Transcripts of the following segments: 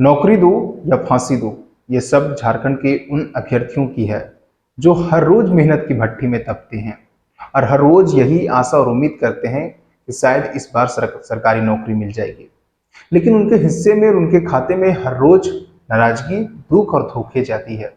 नौकरी दो या फांसी दो, ये सब झारखंड के उन अभ्यर्थियों की है जो हर रोज मेहनत की भट्ठी में तपते हैं और हर रोज यही आशा और उम्मीद करते हैं कि शायद इस बार सरकारी नौकरी मिल जाएगी। लेकिन उनके हिस्से में और उनके खाते में हर रोज नाराजगी, दुख और धोखे जाती है।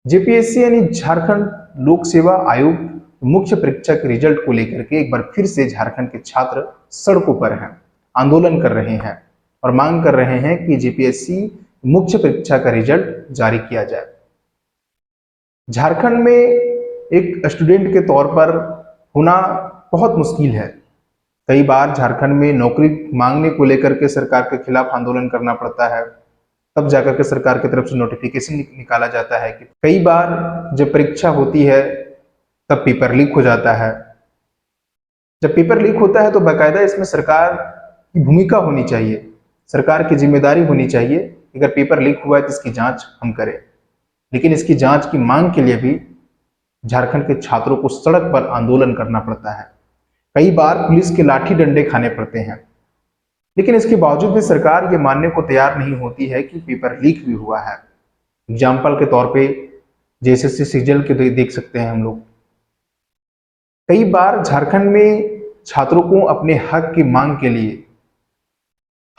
जेपीएससी यानी झारखंड लोक सेवा आयोग मुख्य परीक्षा के रिजल्ट को लेकर के एक बार फिर से झारखंड के छात्र सड़कों पर हैं, आंदोलन कर रहे हैं और मांग कर रहे हैं कि जेपीएससी मुख्य परीक्षा का रिजल्ट जारी किया जाए। झारखंड में एक स्टूडेंट के तौर पर होना बहुत मुश्किल है। कई बार झारखंड में नौकरी मांगने को लेकर के सरकार के खिलाफ आंदोलन करना पड़ता है, तब जाकर के सरकार की तरफ से नोटिफिकेशन निकाला जाता है कि कई बार जब परीक्षा होती है तब पेपर लीक हो जाता है। जब पेपर लीक होता है तो बाकायदा इसमें सरकार की भूमिका होनी चाहिए, सरकार की जिम्मेदारी होनी चाहिए। अगर पेपर लीक हुआ है तो इसकी जांच हम करें, लेकिन इसकी जांच की मांग के लिए भी झारखंड के छात्रों को सड़क पर आंदोलन करना पड़ता है। कई बार पुलिस के लाठी डंडे खाने पड़ते हैं, लेकिन इसके बावजूद भी सरकार ये मानने को तैयार नहीं होती है कि पेपर लीक भी हुआ है। एग्जाम्पल के तौर पे जेएसएससी सीजल के देख सकते हैं हम लोग। कई बार झारखंड में छात्रों को अपने हक की मांग के लिए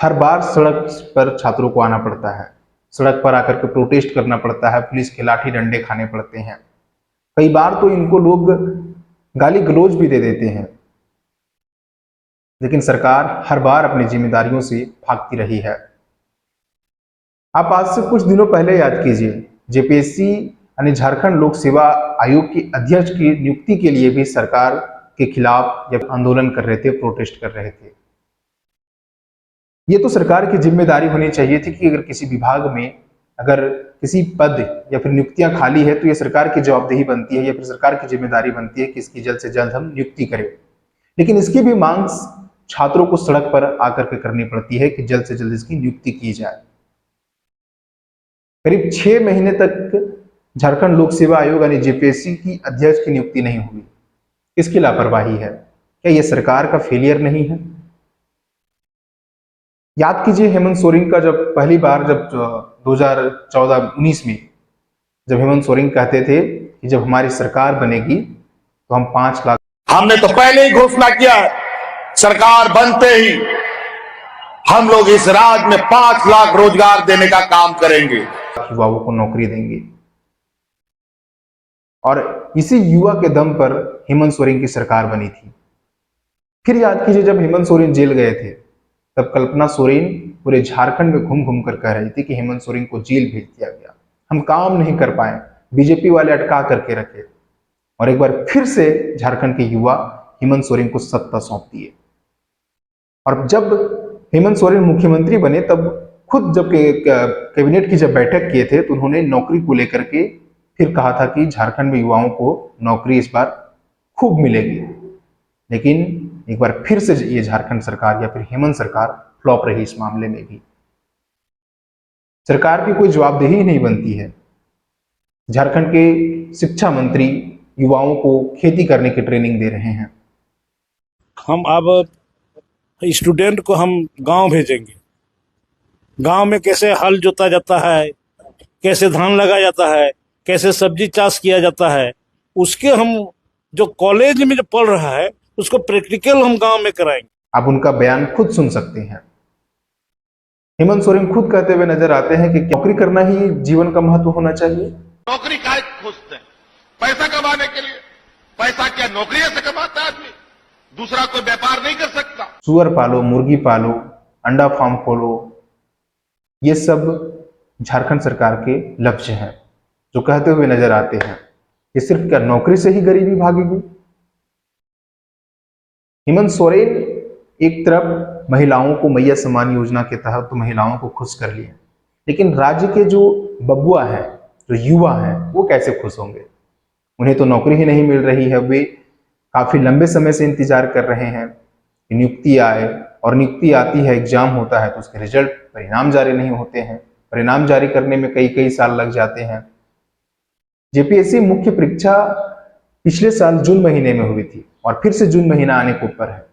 हर बार सड़क पर छात्रों को आना पड़ता है, सड़क पर आकर के प्रोटेस्ट करना पड़ता है, पुलिस के लाठी डंडे खाने पड़ते हैं। कई बार तो इनको लोग गाली गलौज भी दे देते हैं, लेकिन सरकार हर बार अपनी जिम्मेदारियों से भागती रही है। आप आज से कुछ दिनों पहले याद कीजिए, जेपीएससी यानी झारखंड लोक सेवा आयोग की अध्यक्ष की नियुक्ति के लिए भी सरकार के खिलाफ जब आंदोलन कर रहे थे, प्रोटेस्ट कर रहे थे। ये तो सरकार की जिम्मेदारी होनी चाहिए थी कि अगर किसी विभाग में अगर किसी पद या फिर नियुक्तियां खाली है तो ये सरकार की जवाबदेही बनती है या फिर सरकार की जिम्मेदारी बनती है कि इसकी जल्द से जल्द हम नियुक्ति करें। लेकिन इसकी भी मांग छात्रों को सड़क पर आकर के करनी पड़ती है कि जल्द से जल्द इसकी नियुक्ति की जाए। करीब 6 महीने तक झारखंड लोक सेवा आयोग यानी जेपीएससी की अध्यक्ष की नियुक्ति नहीं हुई। किसकी लापरवाही है? क्या यह सरकार का फेलियर नहीं है? याद कीजिए हेमंत सोरेन का जब पहली बार जब 2014-19 में जब हेमंत सोरेन कहते थे कि जब हमारी सरकार बनेगी तो हम 5 लाख, हमने तो पहले ही घोषणा किया है, सरकार बनते ही हम लोग इस राज्य में 5 लाख रोजगार देने का काम करेंगे, युवाओं को नौकरी देंगे। और इसी युवा के दम पर हेमंत सोरेन की सरकार बनी थी। फिर याद कीजिए जब हेमंत सोरेन जेल गए थे तब कल्पना सोरेन पूरे झारखंड में घूम घूम कर कह रही थी कि हेमंत सोरेन को जेल भेज दिया गया, हम काम नहीं कर पाए, बीजेपी वाले अटका करके रखे। और एक बार फिर से झारखंड के युवा हेमंत सोरेन को सत्ता सौंप दिए। और जब हेमंत सोरेन मुख्यमंत्री बने तब खुद जब कैबिनेट की जब बैठक किए थे तो उन्होंने नौकरी को लेकर के फिर कहा था कि झारखंड में युवाओं को नौकरी इस बार खूब मिलेगी। लेकिन एक बार फिर से ये झारखंड सरकार या फिर हेमंत सरकार फ्लॉप रही। इस मामले में भी सरकार की कोई जवाबदेही नहीं बनती है। झारखंड के शिक्षा मंत्री युवाओं को खेती करने की ट्रेनिंग दे रहे हैं। हम अब स्टूडेंट को हम गांव भेजेंगे, गांव में कैसे हल जोता जाता है, कैसे धान लगाया जाता है, कैसे सब्जी चाष किया जाता है, उसके हम जो कॉलेज में जो पढ़ रहा है उसको प्रैक्टिकल हम गांव में कराएंगे। आप उनका बयान खुद सुन सकते हैं। हेमंत सोरेन खुद कहते हुए नजर आते हैं कि नौकरी करना ही जीवन का महत्व होना चाहिए। नौकरी काहे खोजते हैं? पैसा कमाने के लिए। पैसा क्या नौकरी से कमाता है आदमी? दूसरा कोई व्यापार नहीं कर सकता। सुअर पालो, मुर्गी पालो, अंडा फार्म खोलो, ये सब झारखंड सरकार के लक्ष्य हैं जो कहते हुए नजर आते हैं कि सिर्फ क्या नौकरी से ही गरीबी भागेगी। हेमंत सोरेन एक तरफ महिलाओं को मैया सम्मान योजना के तहत तो महिलाओं को खुश कर लिए, लेकिन राज्य के जो बबुआ हैं, जो युवा हैं, वो कैसे खुश होंगे? उन्हें तो नौकरी ही नहीं मिल रही है। वे काफी लंबे समय से इंतजार कर रहे हैं कि नियुक्ति आए, और नियुक्ति आती है, एग्जाम होता है तो उसके रिजल्ट, परिणाम जारी नहीं होते हैं। परिणाम जारी करने में कई कई साल लग जाते हैं। जेपीएससी मुख्य परीक्षा पिछले साल जून महीने में हुई थी और फिर से जून महीना आने के ऊपर है।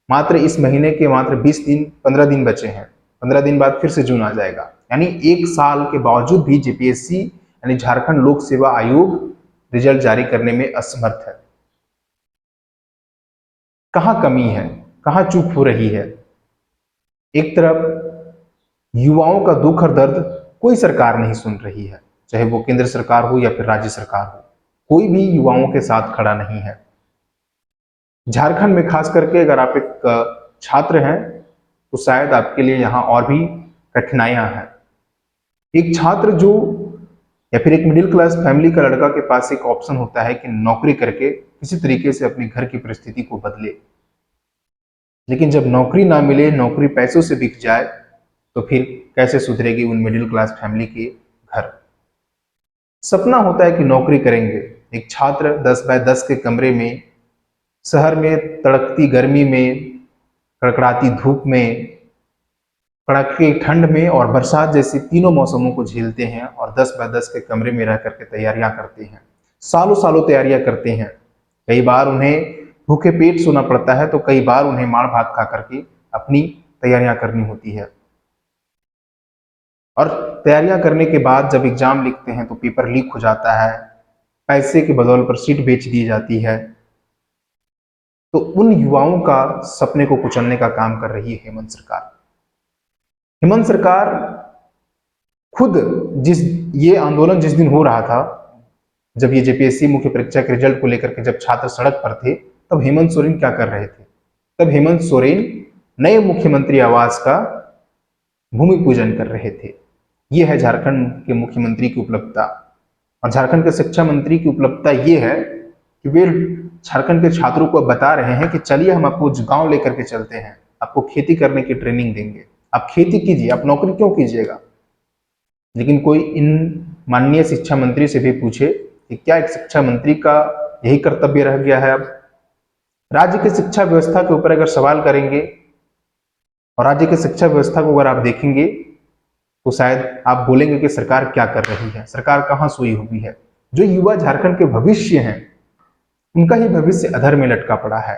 मात्र इस महीने के मात्र 20 दिन 15 दिन बचे हैं। 15 दिन बाद फिर से जून आ जाएगा। यानी 1 साल के बावजूद भी जेपीएससी यानी झारखंड लोक सेवा आयोग रिजल्ट जारी करने में असमर्थ है। कहां कमी है, कहां चूक हो रही है? एक तरफ युवाओं का दुख और दर्द कोई सरकार नहीं सुन रही है, चाहे वो केंद्र सरकार हो या फिर राज्य सरकार हो, कोई भी युवाओं के साथ खड़ा नहीं है। झारखंड में खास करके अगर आप एक छात्र हैं तो शायद आपके लिए यहां और भी कठिनाइयां हैं। एक छात्र जो या फिर एक मिडिल क्लास फैमिली का लड़का के पास एक ऑप्शन होता है कि नौकरी करके किसी तरीके से अपने घर की परिस्थिति को बदले, लेकिन जब नौकरी ना मिले, नौकरी पैसों से बिक जाए, तो फिर कैसे सुधरेगी उन मिडिल क्लास फैमिली के घर। सपना होता है कि नौकरी करेंगे। एक छात्र 10 बाय 10 के कमरे में, शहर में तड़कती गर्मी में, कड़कड़ाती धूप में, कड़ाके ठंड में और बरसात जैसी तीनों मौसमों को झेलते हैं और 10 बाय 10 के कमरे में रह करके तैयारियां करते हैं। सालों सालों तैयारियां करते हैं। कई बार उन्हें भूखे पेट सोना पड़ता है, तो कई बार उन्हें मार भात खा करके अपनी तैयारियां करनी होती है। और तैयारियां करने के बाद जब एग्जाम लिखते हैं तो पेपर लीक हो जाता है, पैसे के बदौलत पर सीट बेच दी जाती है। तो उन युवाओं का सपने को कुचलने का काम कर रही है हेमंत सरकार। हेमंत सरकार खुद ये आंदोलन जिस दिन हो रहा था, जब ये जेपीएससी मुख्य परीक्षा के रिजल्ट को लेकर के जब छात्र सड़क पर थे, तब हेमंत सोरेन क्या कर रहे थे? तब हेमंत सोरेन नए मुख्यमंत्री आवास का भूमि पूजन कर रहे थे। ये है झारखंड के मुख्यमंत्री की उपलब्धता। और झारखंड के शिक्षा मंत्री की उपलब्धता ये है कि वे झारखंड के छात्रों को बता रहे हैं कि चलिए हम आपको गांव लेकर के चलते हैं, आपको खेती करने की ट्रेनिंग देंगे, आप खेती कीजिए, आप नौकरी क्यों कीजिएगा। लेकिन कोई इन माननीय शिक्षा मंत्री से भी पूछे कि क्या एक शिक्षा मंत्री का यही कर्तव्य रह गया है? अब राज्य की शिक्षा व्यवस्था के ऊपर अगर सवाल करेंगे और राज्य की शिक्षा व्यवस्था को अगर आप देखेंगे तो शायद आप बोलेंगे कि सरकार क्या कर रही है, सरकार कहां सोई हुई है। जो युवा झारखंड के भविष्य हैं, उनका ही भविष्य अधर में लटका पड़ा है।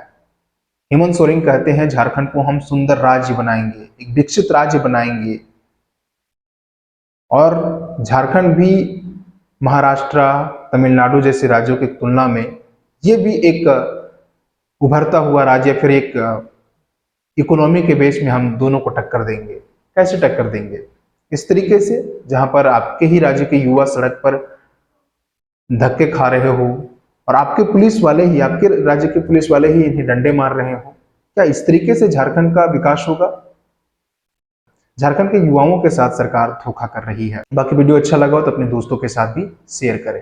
हेमंत सोरेन कहते हैं झारखंड को हम सुंदर राज्य बनाएंगे, एक विकसित राज्य बनाएंगे, और झारखंड भी महाराष्ट्र, तमिलनाडु जैसे राज्यों की तुलना में ये भी एक उभरता हुआ राज्य, फिर एक इकोनॉमी के बेस में हम दोनों को टक्कर देंगे। कैसे टक्कर देंगे? इस तरीके से जहां पर आपके ही राज्य के युवा सड़क पर धक्के खा रहे हो और आपके पुलिस वाले ही, आपके राज्य के पुलिस वाले ही इन्हें डंडे मार रहे हो। क्या इस तरीके से झारखंड का विकास होगा? झारखंड के युवाओं के साथ सरकार धोखा कर रही है। बाकी वीडियो अच्छा लगा हो तो अपने दोस्तों के साथ भी शेयर करें।